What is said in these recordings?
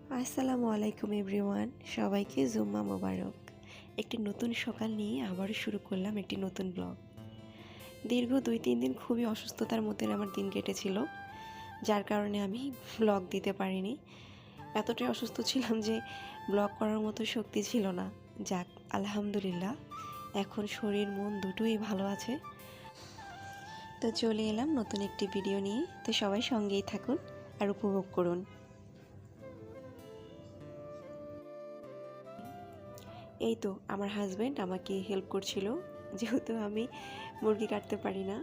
আসসালামু আলাইকুম এভরিওয়ান, সবাইকে জুম্মা মোবারক। একটি নতুন সকাল নিয়ে আবারও শুরু করলাম একটি নতুন ব্লগ। দীর্ঘ 2-3 দিন খুবই অসুস্থতার মধ্যে আমার দিন কেটেছিল, যার কারণে আমি ব্লগ দিতে পারিনি। এতটাই অসুস্থ ছিলাম যে ব্লগ করার মতো শক্তি ছিল না। যাক, আলহামদুলিল্লাহ, এখন শরীর মন দুটোই ভালো আছে। তো চলে এলাম নতুন একটি ভিডিও নিয়ে। তো সবাই সঙ্গেই থাকুন আর উপভোগ করুন। এই তো আমার হাজব্যান্ড আমাকে হেল্প করছিল, যেহেতু আমি মুরগি কাটতে পারি না।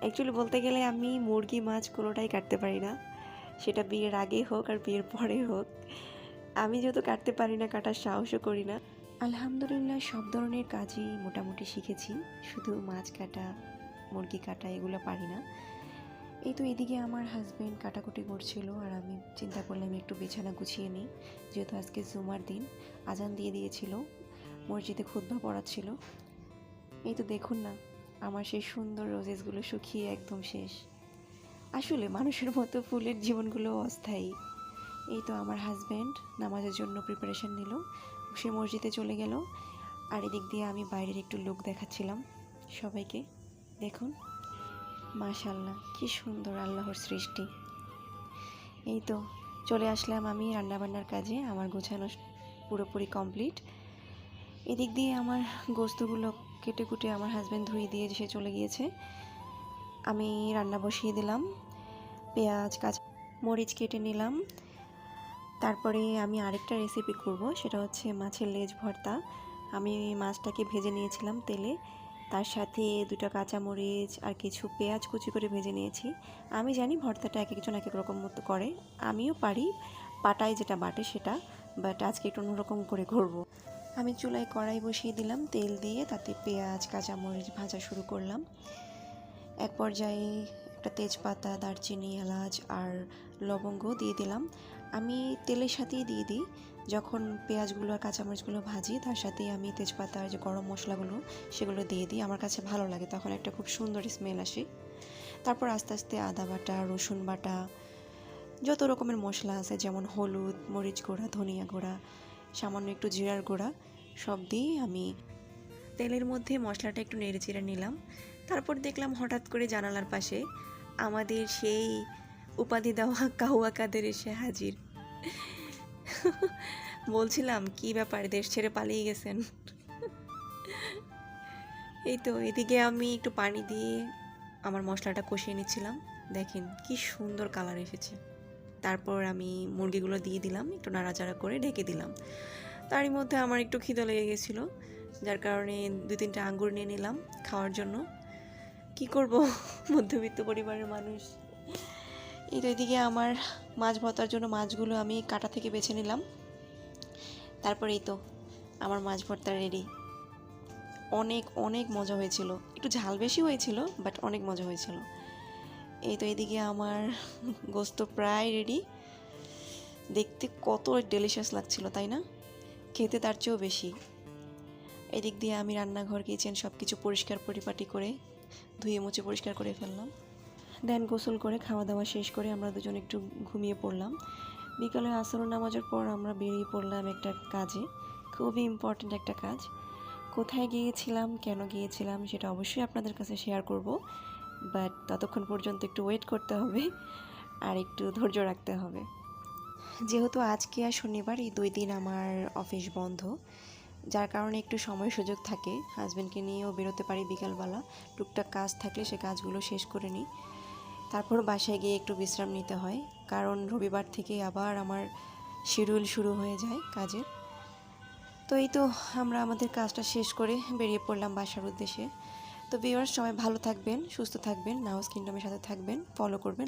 অ্যাকচুয়ালি বলতে গেলে আমি মুরগি মাছ কোনোটাই কাটতে পারি না, সেটা বিয়ের আগে হোক আর বিয়ের পরে হোক। আমি যেহেতু কাটতে পারি না, কাটার সাহসও করি না। আলহামদুলিল্লাহ সব ধরনের কাজই মোটামুটি শিখেছি, শুধু মাছ কাটা, মুরগি কাটা এগুলো পারি না। এই তো এদিকে আমার হাজব্যান্ড কাটাকুটি করছিল আর আমি চিন্তা করলাম একটু বিছানা গুছিয়ে নিই, যেহেতু আজকে জুমার দিন। আজান দিয়ে দিয়েছিল, মসজিদে খুতবা পড়াচ্ছিল। এই তো দেখুন না, আমার সেই সুন্দর রোজেসগুলো শুকিয়ে একদম শেষ। আসলে মানুষের মতো ফুলের জীবনগুলো অস্থায়ী। এই তো আমার হাজব্যান্ড নামাজের জন্য প্রিপারেশন নিল, সে মসজিদে চলে গেল। আর এদিক দিয়ে আমি বাইরের একটু লুক দেখাচ্ছিলাম সবাইকে। দেখুন, মাশাআল্লাহ, কি সুন্দর আল্লাহর সৃষ্টি। এই তো চলে আসলাম আমি রান্নাবান্নার কাজে। আমার গোছানো পুরোপুরি কমপ্লিট। এদিক দিয়ে আমার গোস্তগুলো কেটে কুটে আমার হাজব্যান্ড ধুয়ে দিয়ে সে চলে গিয়েছে। আমি রান্না বসিয়ে দিলাম, পেঁয়াজ কাঁচা মরিচ কেটে নিলাম। তারপরে আমি আরেকটা রেসিপি করব, সেটা হচ্ছে মাছের লেজ ভর্তা। আমি মাছটাকে ভেজে নিয়েছিলাম তেলে, তার সাথে 2টা কাঁচামরিচ আর কিছু পেঁয়াজ কুচি করে ভেজে নিয়েছি। আমি জানি ভর্তাটা এক একজন এক এক রকম মতো করে, আমিও পারি পাটায় যেটা বাটে সেটা, বাট আজকে একটু অন্যরকম করে করব। আমি চুলায় কড়াই বসিয়ে দিলাম, তেল দিয়ে তাতে পেঁয়াজ কাঁচামরিচ ভাজা শুরু করলাম। এক পর্যায়ে একটা তেজপাতা, দারচিনি, এলাচ আর লবঙ্গ দিয়ে দিলাম। আমি তেলের সাথেই দিয়ে দিই, যখন পেঁয়াজগুলো আর কাঁচামরিচগুলো ভাজি তার সাথেই আমি তেজপাতা আর যে গরম মশলাগুলো সেগুলো দিয়ে দিই। আমার কাছে ভালো লাগে, তখন একটা খুব সুন্দর স্মেল আসে। তারপর আস্তে আস্তে আদা বাটা, রসুন বাটা, যত রকমের মশলা আছে, যেমন হলুদ, মরিচ গুঁড়া, ধনিয়া গুঁড়া, সামান্য একটু জিরার গুঁড়া, সব দিয়ে আমি তেলের মধ্যে মশলাটা একটু নেড়ে চেড়ে নিলাম। তারপর দেখলাম হঠাৎ করে জানালার পাশে আমাদের সেই উপাধি দেওয়া কাহুয়া কাদের এসে হাজির। বলছিলাম, কি ব্যাপার, দেশ ছেড়ে পালিয়ে গেছেন? এই তো এদিকে আমি একটু পানি দিয়ে আমার মশলাটা কষিয়ে নিচ্ছিলাম। দেখেন কি সুন্দর কালার এসেছে। তারপর আমি মুরগিগুলো দিয়ে দিলাম, একটু নাড়াচাড়া করে ঢেকে দিলাম। তারই মধ্যে আমার একটু খিদে লেগে গেছিলো, যার কারণে 2-3টা আঙ্গুর নিয়ে নিলাম খাওয়ার জন্য। কি করব, মধ্যবিত্ত পরিবারের মানুষ। এই তো এদিকে আমার মাছ ভর্তার জন্য মাছগুলো আমি কাটা থেকে বেছে নিলাম। তারপর এই তো আমার মাছ ভর্তা রেডি। অনেক অনেক মজা হয়েছিল, একটু ঝাল বেশি হয়েছিল, বাট অনেক মজা হয়েছিল। এই তো এদিকে আমার গোস্ত প্রায় রেডি। দেখতে কত ডেলিশিয়াস লাগছিল, তাই না? খেতে তার চেয়েও বেশি। এদিক দিয়ে আমি রান্নাঘর, কিচেন সব কিছু পরিষ্কার পরিপাটি করে ধুয়ে মুছে পরিষ্কার করে ফেললাম। দেন গোসল করে খাওয়া দাওয়া শেষ করে আমরা দুজন একটু ঘুমিয়ে পড়লাম। বিকালে আসর নামাজের পর আমরা বেরিয়ে পড়লাম একটা কাজে, খুবই ইম্পর্ট্যান্ট একটা কাজ। কোথায় গিয়েছিলাম, কেন গিয়েছিলাম সেটা অবশ্যই আপনাদের কাছে শেয়ার করব, বাট ততক্ষণ পর্যন্ত একটু ওয়েট করতে হবে আর একটু ধৈর্য রাখতে হবে। যেহেতু আজকে আর শনিবার, এই 2 দিন আমার অফিস বন্ধ, যার কারণে একটু সময় সুযোগ থাকে, হাজব্যান্ডকে নিয়েও বেরোতে পারি বিকালবেলা। টুকটাক কাজ থাকলে সে কাজগুলো শেষ করে নিই, তারপর বাসায় গিয়ে একটু বিশ্রাম নিতে হয়, কারণ রবিবার থেকে আবার আমার শিডিউল শুরু হয়ে যায় কাজের। তো এই তো আমরা আমাদের কাজটা শেষ করে বেরিয়ে পড়লাম বাসার উদ্দেশ্যে। তো ভিউয়ার্স, সবাই ভালো থাকবেন, সুস্থ থাকবেন, নাওজ কিংডমের সাথে থাকবেন, ফলো করবেন।